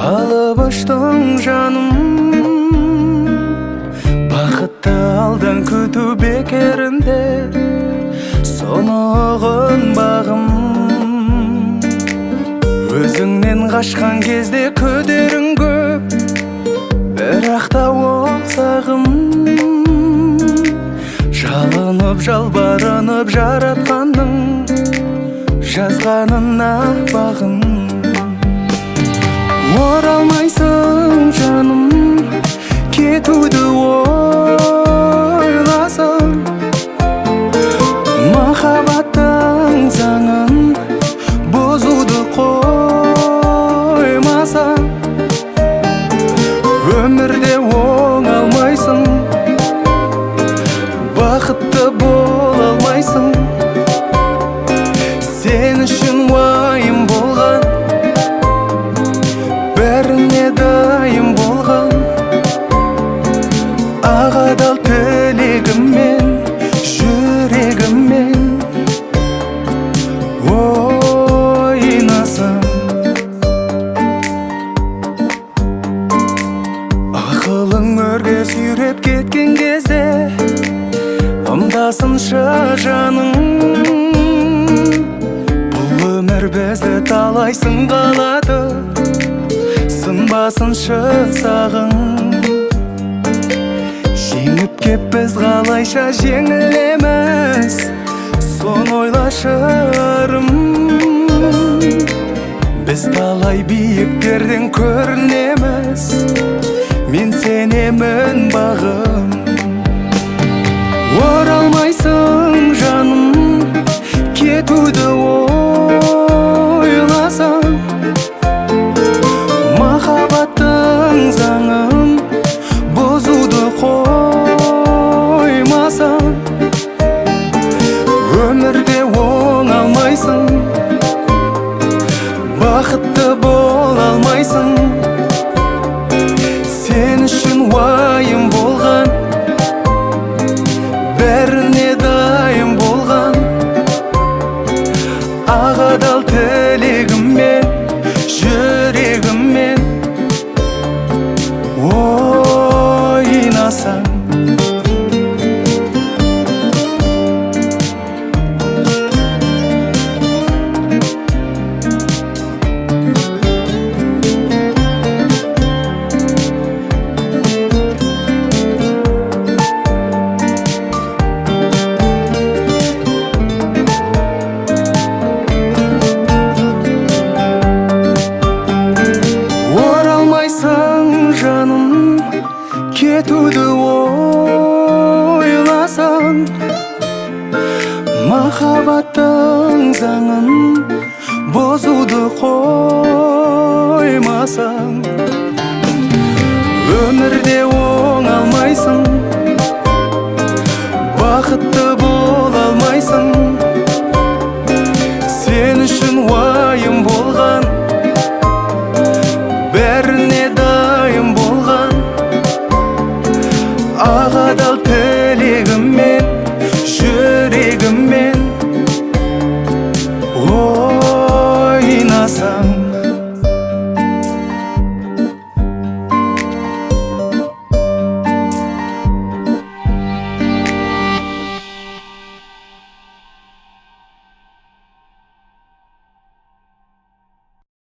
алып ұштың жаным, бақытты алдан күту бекерінде, соны ұғынбағым. Өзіңнен қашқан кезде көдерің көп, бірақ та ол сағым. Жалынып жалбарынып жаратқанның жазғанына бағым. Оралмайсың жаным, кетуді ойласаң, махаббаттың заңын бұзуды қоймасаң, өмірде оңалмайсың, бақытты бола алмайсың. Сен үшін уайым болған, бәріне дайын болған, ағадал тілегіммен, жүрегіммен ойнасаң. Ақылың өрге сүйреп кеткен кезде, ымдасыншы жаның. Бұл өмір бізді талай сынғалады, сынбасыншы сағың. Жеңіп кеп біз қалайша жеңілеміз, соны ойлашы арым. Біз талай биіктерден көрінеміз, мен сенемін бағым. Оралмайсың жаным, кетуді ойласаң, махаббаттың заңын бұзуды қоймасаң, өмірде оңалмайсың, бақытты бола алмайсың. Сен үшін уайым болған, бәріне дайын болған, ағадал тілегіммен, жүрегіммен ойнасаң. Жаным, кетуді ойласаң, махаббаттың заңын бұзуды қоймасаң, өмірде оңалмайсың, бақытты